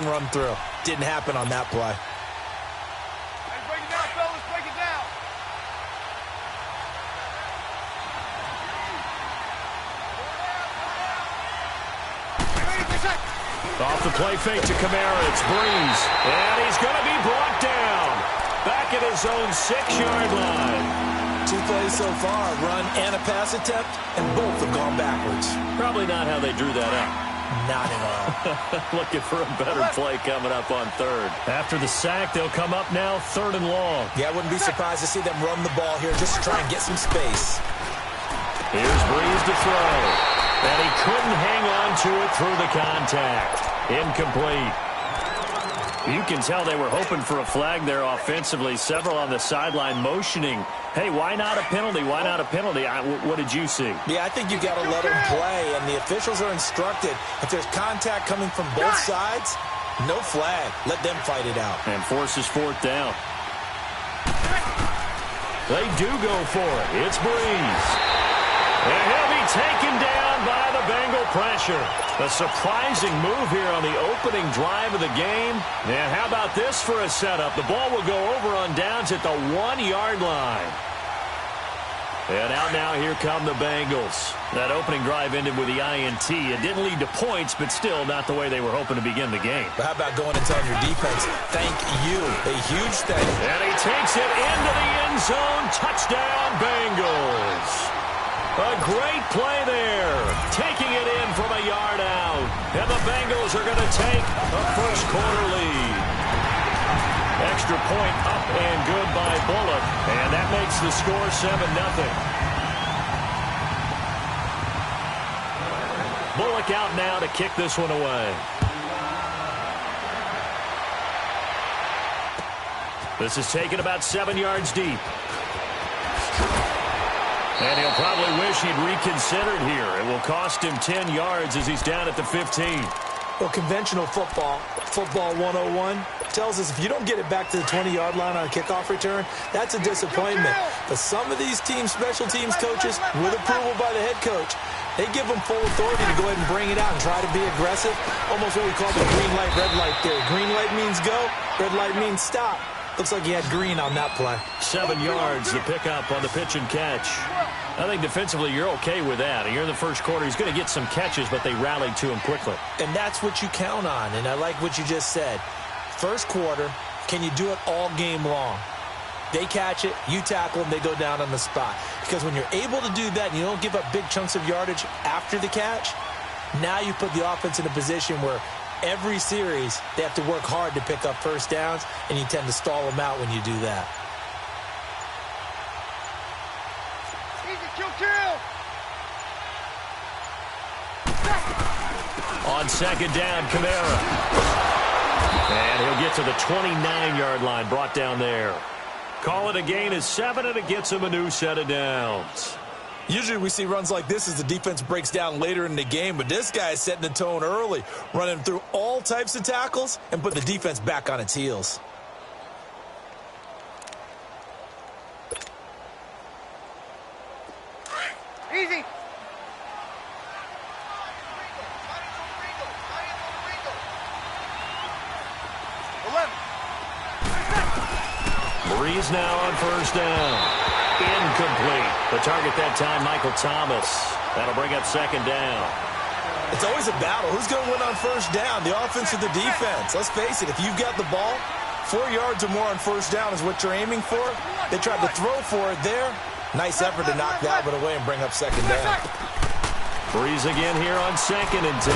and run through. Didn't happen on that play. Hey, break it down, fellas. Break it down. Off the play fake to Kamara. It's Breeze. And he's going to be brought down. Back at his own 6-yard line. 2 plays so far, run and a pass attempt, and both have gone backwards. Probably not how they drew that up. Not at all. Looking for a better play coming up on third. After the sack, they'll come up now 3rd and long. Yeah, I wouldn't be surprised to see them run the ball here just to try and get some space. Here's Breeze to throw. And he couldn't hang on to it through the contact. Incomplete. You can tell they were hoping for a flag there offensively. Several on the sideline motioning. Hey, why not a penalty? Why not a penalty? What did you see? Yeah, I think you got to let them play, and the officials are instructed. If there's contact coming from both sides, no flag. Let them fight it out. And forces 4th down. They do go for it. It's Breeze. And he'll be taken down by the Bengal pressure. A surprising move here on the opening drive of the game. And how about this for a setup? The ball will go over on downs at the 1-yard line. And out now, here come the Bengals. That opening drive ended with the INT. It didn't lead to points, but still not the way they were hoping to begin the game. But how about going and telling your defense, thank you, a huge thank you. And he takes it into the end zone. Touchdown, Bengals. A great play there. Taking it in from a yard out. And the Bengals are going to take a first-quarter lead. Extra point up and good by Bullock. And that makes the score 7-0. Bullock out now to kick this one away. This is taken about 7 yards deep. And he'll probably wish he'd reconsidered here. It will cost him 10 yards as he's down at the 15. Well, conventional football 101, tells us if you don't get it back to the 20-yard line on a kickoff return, that's a disappointment. But some of these team special teams coaches, with approval by the head coach, they give them full authority to go ahead and bring it out and try to be aggressive. Almost what we call the green light, red light theory. Green light means go, red light means stop. Looks like he had green on that play. 7 yards, the pickup on the pitch and catch. I think defensively you're okay with that. Here in the first quarter, he's going to get some catches, but they rallied to him quickly. And that's what you count on, and I like what you just said. First quarter, can you do it all game long? They catch it, you tackle them, they go down on the spot. Because when you're able to do that and you don't give up big chunks of yardage after the catch, now you put the offense in a position where every series, they have to work hard to pick up first downs, and you tend to stall them out when you do that. Easy, kill. On second down, Kamara. And he'll get to the 29-yard line, brought down there. Call it a gain of 7, and it gets him a new set of downs. Usually we see runs like this as the defense breaks down later in the game, but this guy is setting the tone early, running through all types of tackles and put the defense back on its heels. Easy. Breeze now on first down. Incomplete. The target that time, Michael Thomas. That'll bring up second down. It's always a battle. Who's going to win on first down, the offense or the defense? Let's face it, if you've got the ball, 4 yards or more on first down is what you're aiming for. They tried to throw for it there. Nice effort to knock that one away and bring up second down. Breeze again here on 2nd and 10.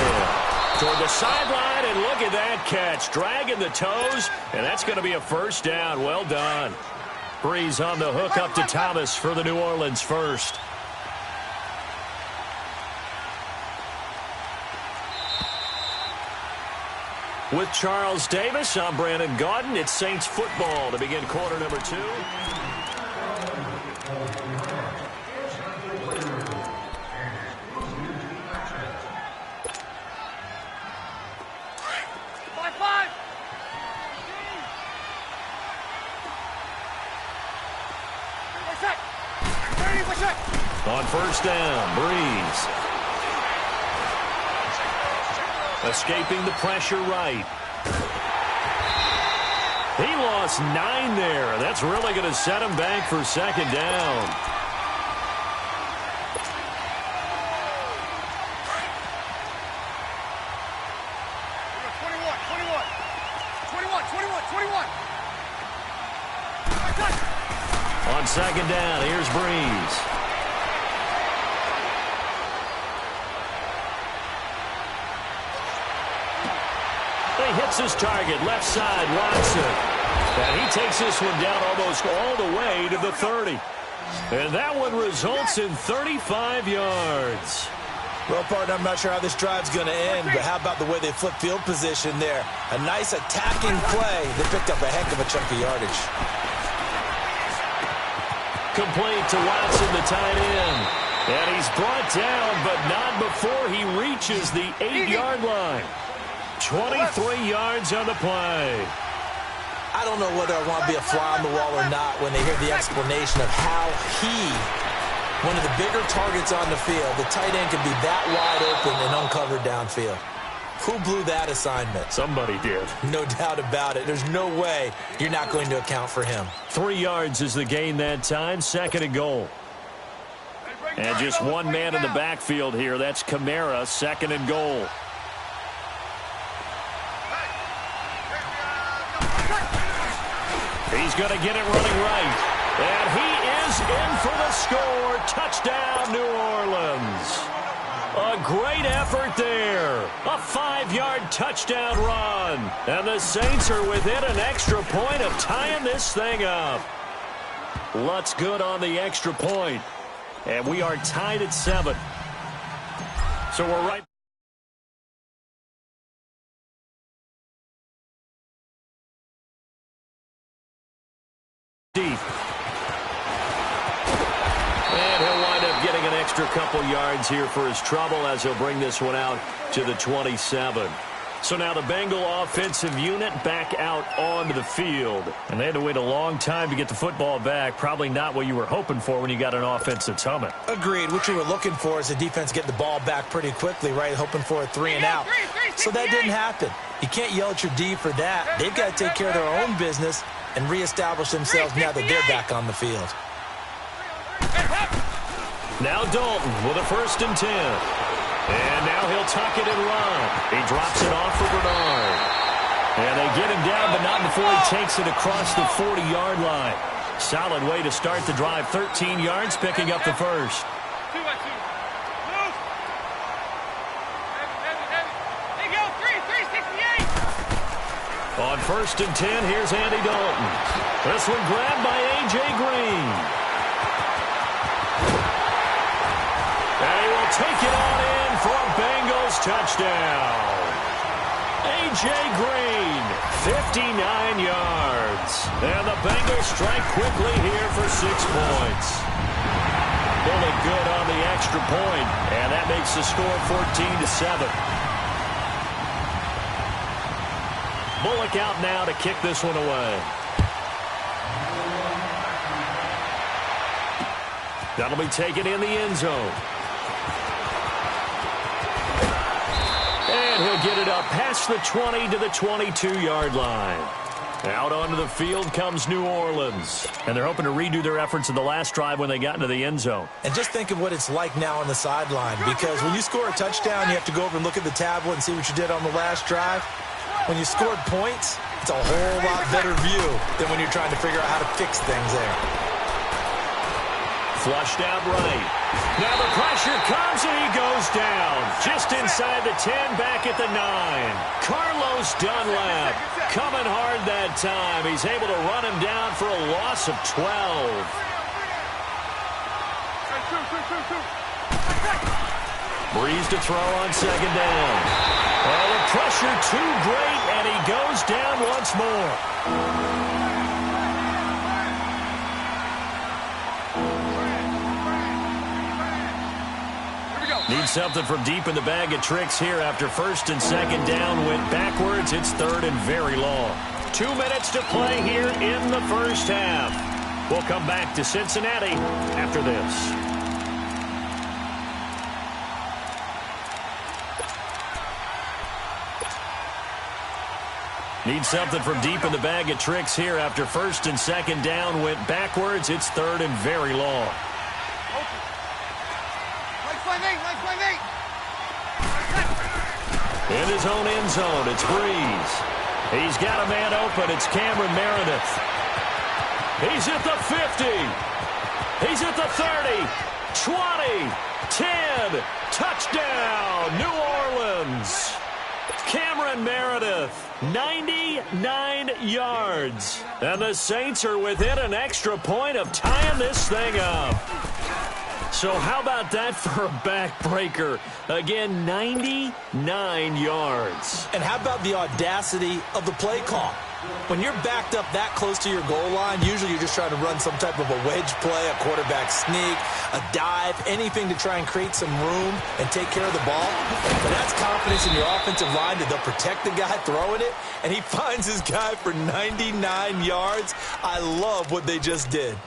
Toward the sideline, and look at that catch. Dragging the toes, and that's going to be a first down. Well done. Breeze on the hook up to Thomas for the New Orleans first. With Charles Davis, I'm Brandon Gaudin. It's Saints football to begin quarter number 2. On first down, Breeze. Escaping the pressure right. He lost 9 there. That's really going to set him back for second down. On second down, here's Breeze. He hits his target, left side, Watson. And he takes this one down almost all the way to the 30. And that one results in 35 yards. Well, partner, I'm not sure how this drive's going to end, but how about the way they flip field position there? A nice attacking play. They picked up a heck of a chunk of yardage. Complete to Watson, the tight end. And he's brought down, but not before he reaches the 8-yard line. 23 yards on the play. I don't know whether I want to be a fly on the wall or not when they hear the explanation of how one of the bigger targets on the field, the tight end can be that wide open and uncovered downfield. Who blew that assignment? Somebody did. No doubt about it. There's no way you're not going to account for him. 3 yards is the gain that time, second and goal. And just one man in the backfield here. That's Kamara, second and goal. He's going to get it running right. And he is in for the score. Touchdown, New Orleans. A great effort there. A 5-yard touchdown run. And the Saints are within an extra point of tying this thing up. Lutz good on the extra point. And we are tied at 7. So we're right. Deep. And he'll wind up getting an extra couple yards here for his trouble as he'll bring this one out to the 27. So now the Bengal offensive unit back out onto the field. And they had to wait a long time to get the football back. Probably not what you were hoping for when you got an offense that's humming. Agreed. What you were looking for is the defense getting the ball back pretty quickly, right? Hoping for a 3 and out. So that didn't happen. You can't yell at your D for that. They've got to take care of their own business and reestablish themselves now that they're back on the field. Now Dalton with a 1st and 10. And now he'll tuck it and run. He drops it off for Bernard. And they get him down, but not before he takes it across the 40-yard line. Solid way to start the drive. 13 yards, picking up the first. On 1st and 10, here's Andy Dalton. This one grabbed by A.J. Green. And he will take it on in for a Bengals touchdown. A.J. Green, 59 yards. And the Bengals strike quickly here for 6 points. Bullock good on the extra point, and that makes the score 14-7. Bullock out now to kick this one away. That'll be taken in the end zone. And he'll get it up past the 20 to the 22-yard line. Out onto the field comes New Orleans. And they're hoping to redo their efforts in the last drive when they got into the end zone. And just think of what it's like now on the sideline. Because when you score a touchdown, you have to go over and look at the tablet and see what you did on the last drive. When you scored points, it's a whole lot better view than when you're trying to figure out how to fix things there. Flushed out right. Now the pressure comes and he goes down. Just inside the 10, back at the 9. Carlos Dunlap coming hard that time. He's able to run him down for a loss of 12. Breeze to throw on second down. Oh, the pressure too great, and he goes down once more. Need something from deep in the bag of tricks here after 1st and 2nd down. Went backwards. It's 3rd and very long. 2 minutes to play here in the first half. We'll come back to Cincinnati after this. Need something from deep in the bag of tricks here after first and second down went backwards. It's third and very long. In his own end zone, it's Breeze. He's got a man open. It's Cameron Meredith. He's at the 50. He's at the 30. 20. 10. Touchdown, New Orleans. Cameron Meredith, 99 yards. And the Saints are within an extra point of tying this thing up. So how about that for a backbreaker? Again, 99 yards. And how about the audacity of the play call? When you're backed up that close to your goal line, usually you're just trying to run some type of a wedge play, a quarterback sneak, a dive, anything to try and create some room and take care of the ball. But that's confidence in your offensive line that they'll protect the guy throwing it, and he finds his guy for 99 yards. I love what they just did.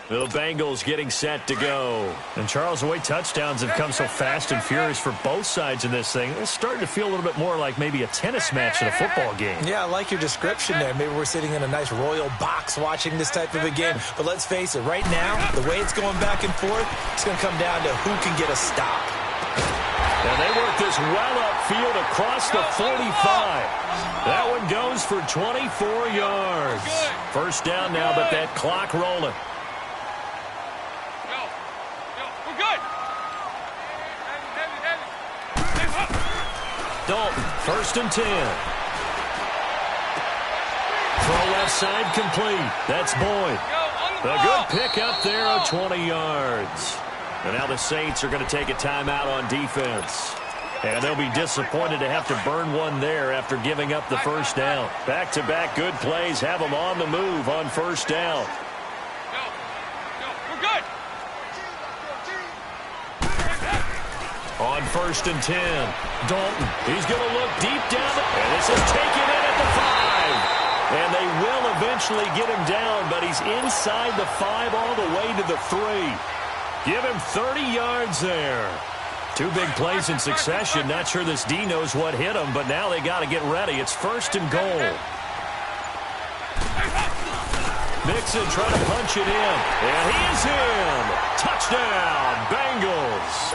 The Bengals getting set to go. And Charles, the way touchdowns have come so fast and furious for both sides in this thing, it's starting to feel a little bit more like maybe a tennis match in a football game. Yeah, I like your description there. Maybe we're sitting in a nice royal box watching this type of a game. But let's face it, right now, the way it's going back and forth, it's going to come down to who can get a stop. And they work this well upfield across the 45. That one goes for 24 yards. First down now, but that clock rolling. Dalton, first and 10. Throw left side complete. That's Boyd. A good pick up there of 20 yards. And now the Saints are going to take a timeout on defense. And they'll be disappointed to have to burn one there after giving up the first down. Back-to-back good plays have them on the move on first down. On first and 10, Dalton, he's going to look deep down, and this is taken in at the 5. And they will eventually get him down, but he's inside the 5 all the way to the 3. Give him 30 yards there. Two big plays in succession. Not sure this D knows what hit him, but now they got to get ready. It's first and goal. Mixon trying to punch it in, and he is in. Touchdown, Bengals.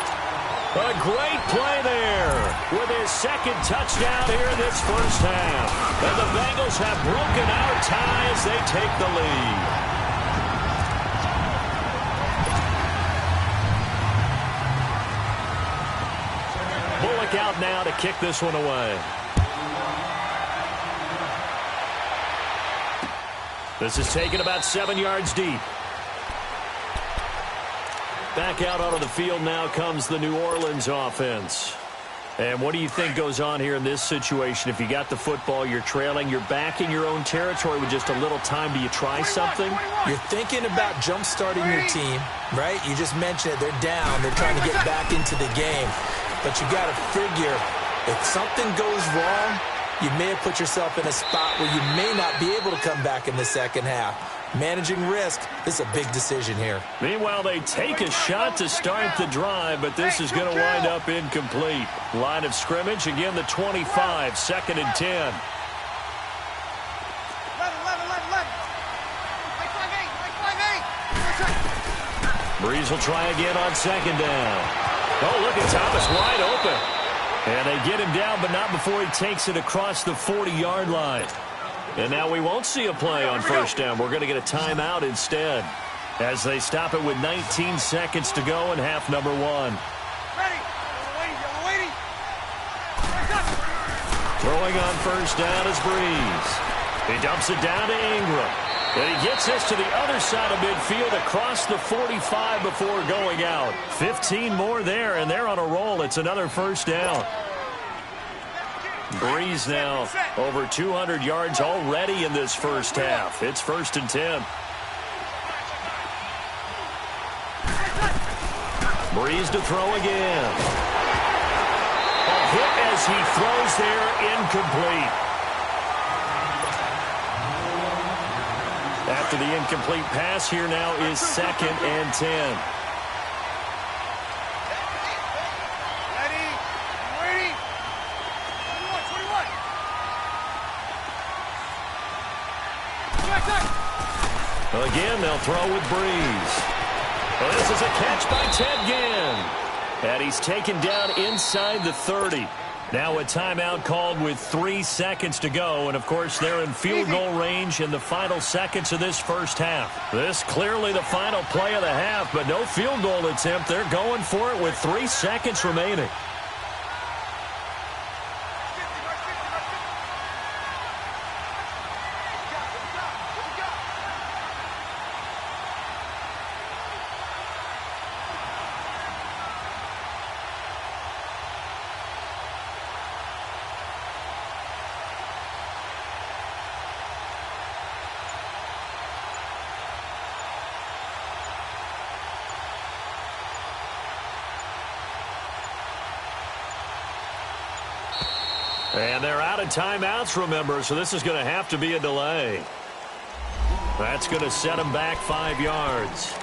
A great play there with his second touchdown here in this first half. And the Bengals have broken our tie as they take the lead. Bullock out now to kick this one away. This is taken about 7 yards deep. Back out onto the field now comes the New Orleans offense. And what do you think goes on here in this situation? If you got the football, you're trailing, you're back in your own territory with just a little time. Do you try something? You're thinking about jump-starting your team, right? You just mentioned it. They're down. They're trying to get back into the game. But you got to figure, if something goes wrong, you may have put yourself in a spot where you may not be able to come back in the second half. Managing risk, this is a big decision here. Meanwhile, they take a shot to start the drive, but this is going to wind up incomplete. Line of scrimmage, again, the 25, second and 10. Breeze will try again on second down. Oh, look at Thomas wide open. And they get him down, but not before he takes it across the 40-yard line. And now we won't see a play on first down. We're going to get a timeout instead as they stop it with 19 seconds to go in half number 1. Throwing on first down is Breeze. He dumps it down to Ingram. And he gets this to the other side of midfield across the 45 before going out. 15 more there, and they're on a roll. It's another first down. Breeze now over 200 yards already in this first half. It's first and 10. Breeze to throw again. A hit as he throws there, incomplete. After the incomplete pass, here now is second and 10. Again, they'll throw with Breeze. Well, this is a catch by Ted Ginn. And he's taken down inside the 30. Now a timeout called with 3 seconds to go. And, of course, they're in field goal range in the final seconds of this first half. This clearly the final play of the half, but no field goal attempt. They're going for it with 3 seconds remaining. And they're out of timeouts, remember, so this is going to have to be a delay. That's going to set them back 5 yards.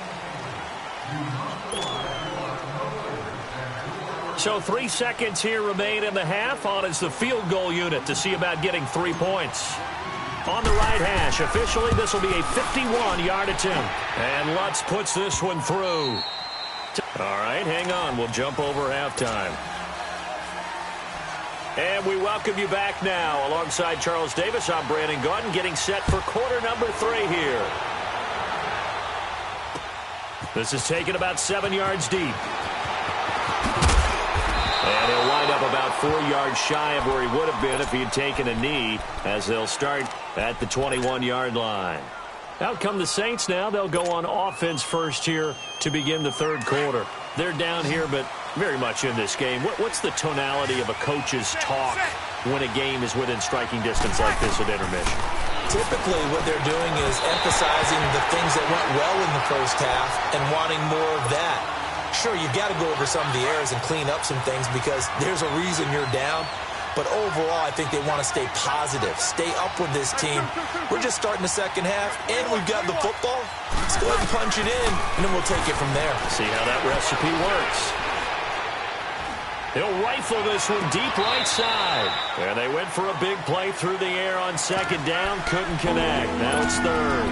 So 3 seconds here remain in the half. On is the field goal unit to see about getting 3 points. On the right hash, officially this will be a 51-yard attempt. And Lutz puts this one through. All right, hang on. We'll jump over halftime. And we welcome you back now. Alongside Charles Davis, I'm Brandon Gaudin, getting set for quarter number 3 here. This is taken about 7 yards deep. And he'll wind up about 4 yards shy of where he would have been if he had taken a knee, as they'll start at the 21-yard line. Out come the Saints now. They'll go on offense first here to begin the third quarter. They're down here, but very much in this game. What's the tonality of a coach's talk when a game is within striking distance like this at intermission? Typically what they're doing is emphasizing the things that went well in the first half and wanting more of that. Sure, you've got to go over some of the errors and clean up some things because there's a reason you're down. But overall, I think they want to stay positive, stay up with this team. We're just starting the second half, and we've got the football. Let's go ahead and punch it in, and then we'll take it from there. See how that recipe works. He'll rifle this one deep right side. And they went for a big play through the air on second down. Couldn't connect. Now it's third.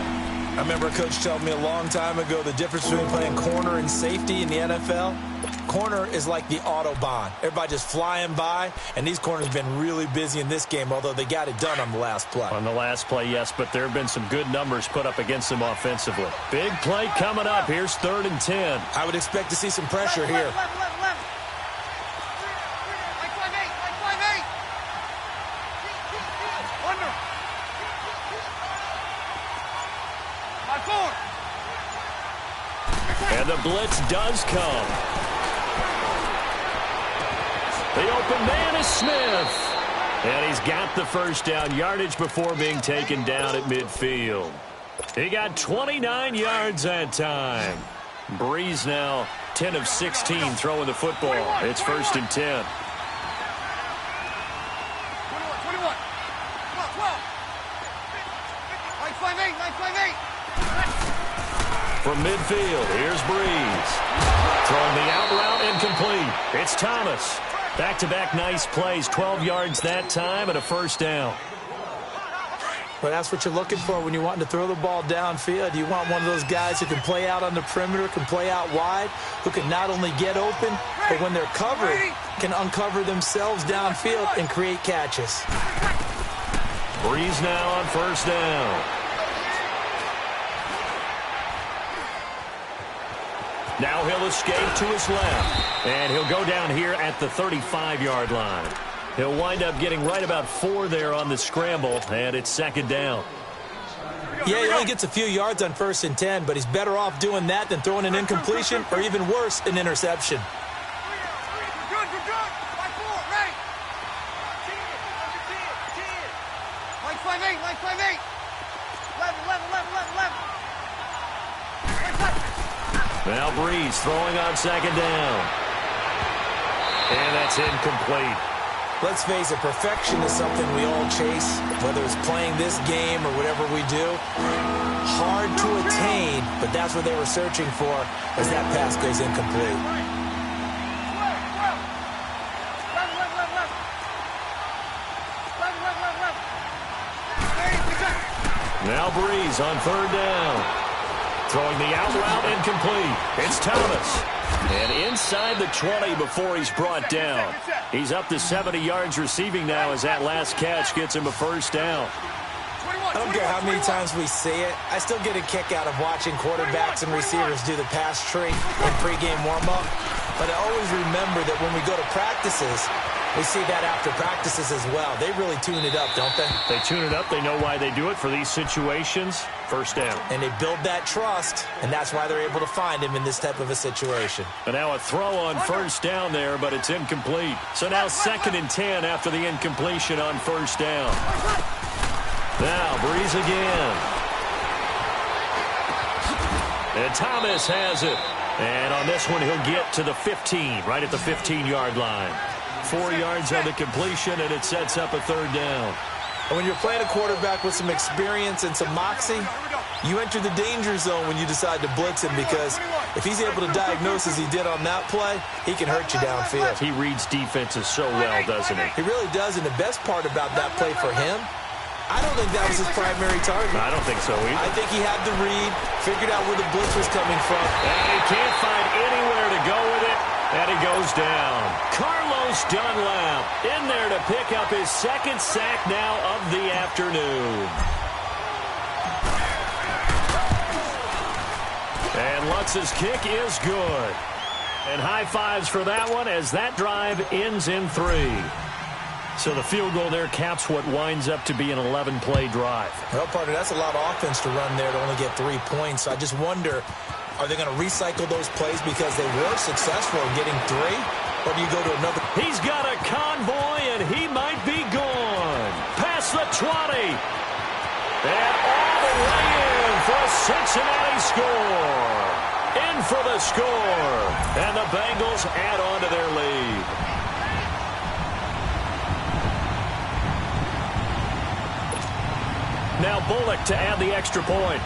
I remember a coach told me a long time ago the difference between playing corner and safety in the NFL. Corner is like the Autobahn. Everybody just flying by, and these corners have been really busy in this game, although they got it done on the last play. On the last play, yes, but there have been some good numbers put up against them offensively. Big play coming up. Here's 3rd and 10. I would expect to see some pressure here. And the blitz does come. The open man is Smith. And he's got the first down, yardage before being taken down at midfield. He got 29 yards that time. Breeze now 10 of 16 throwing the football. It's 1st and 10. 21. 12. 958. From midfield, here's Breeze. Throwing the out route incomplete. It's Thomas. Back-to-back nice plays. 12 yards that time and a first down. Well, that's what you're looking for when you're wanting to throw the ball downfield. You want one of those guys who can play out on the perimeter, can play out wide, who can not only get open, but when they're covered, can uncover themselves downfield and create catches. Breeze now on first down. Now he'll escape to his left. And he'll go down here at the 35-yard line. He'll wind up getting right about 4 there on the scramble, and it's 2nd down. Yeah, he only gets a few yards on 1st and 10, but he's better off doing that than throwing an incompletion or even worse, an interception. Good. 5-4, ready. 958. 11. Now Breeze throwing on 2nd down. And that's incomplete. Let's face it, perfection is something we all chase, whether it's playing this game or whatever we do. Hard to attain, but that's what they were searching for as that pass goes incomplete. Now Breeze on 3rd down. Throwing the out route incomplete. It's Thomas. And inside the 20 before he's brought down. He's up to 70 yards receiving now as that last catch gets him a first down. I don't care how many times we see it. I still get a kick out of watching quarterbacks and receivers do the pass tree in pregame warm-up. But I always remember that when we go to practices, we see that after practices as well. They really tune it up, don't they? They tune it up. They know why they do it for these situations. First down. And they build that trust, and that's why they're able to find him in this type of a situation. And now a throw on first down there, but it's incomplete. So now 2nd and 10 after the incompletion on first down. Now Breeze again. And Thomas has it. And on this one, he'll get to the 15, right at the 15-yard line. 4 yards on the completion, and it sets up a 3rd down. And when you're playing a quarterback with some experience and some moxie, you enter the danger zone when you decide to blitz him, because if he's able to diagnose as he did on that play, he can hurt you downfield. He reads defenses so well, doesn't he? He really does, and the best part about that play for him, I don't think that was his primary target. I don't think so either. I think he had the read, figured out where the blitz was coming from. And he can't find anywhere to go with it, and he goes down. Carlos Dunlap in there to pick up his 2nd sack now of the afternoon. And Lutz's kick is good. And high fives for that one as that drive ends in 3. So the field goal there caps what winds up to be an 11-play drive. Well, partner, that's a lot of offense to run there to only get 3 points. So I just wonder, are they going to recycle those plays because they were successful in getting 3? Or do you go to another? He's got a convoy, and he might be gone. Past the 20. And all the way in for a Cincinnati score. In for the score. And the Bengals add on to their lead. Now Bullock to add the extra point.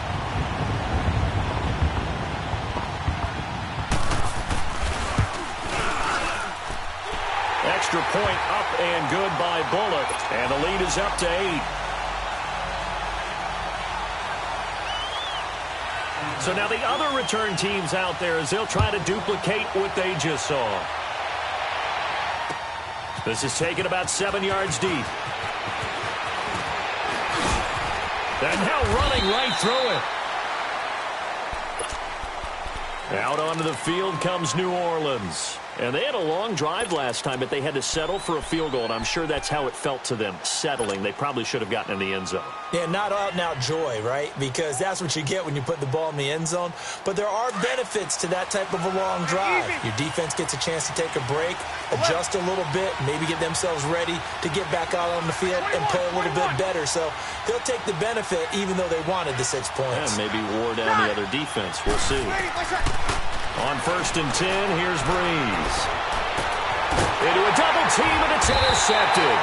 Extra point up and good by Bullock. And the lead is up to 8. So now the other return teams out there as they'll try to duplicate what they just saw. This is taken about 7 yards deep. And now running right through it. Out onto the field comes New Orleans. And they had a long drive last time, but they had to settle for a field goal, and I'm sure that's how it felt to them, settling. They probably should have gotten in the end zone. Yeah, not out-and-out joy, right? Because that's what you get when you put the ball in the end zone. But there are benefits to that type of a long drive. Your defense gets a chance to take a break, adjust a little bit, maybe get themselves ready to get back out on the field and play a little bit better. So they'll take the benefit even though they wanted the 6 points. Yeah, maybe wore down the other defense. We'll see. On 1st and 10, here's Breeze. Into a double team, and it's intercepted.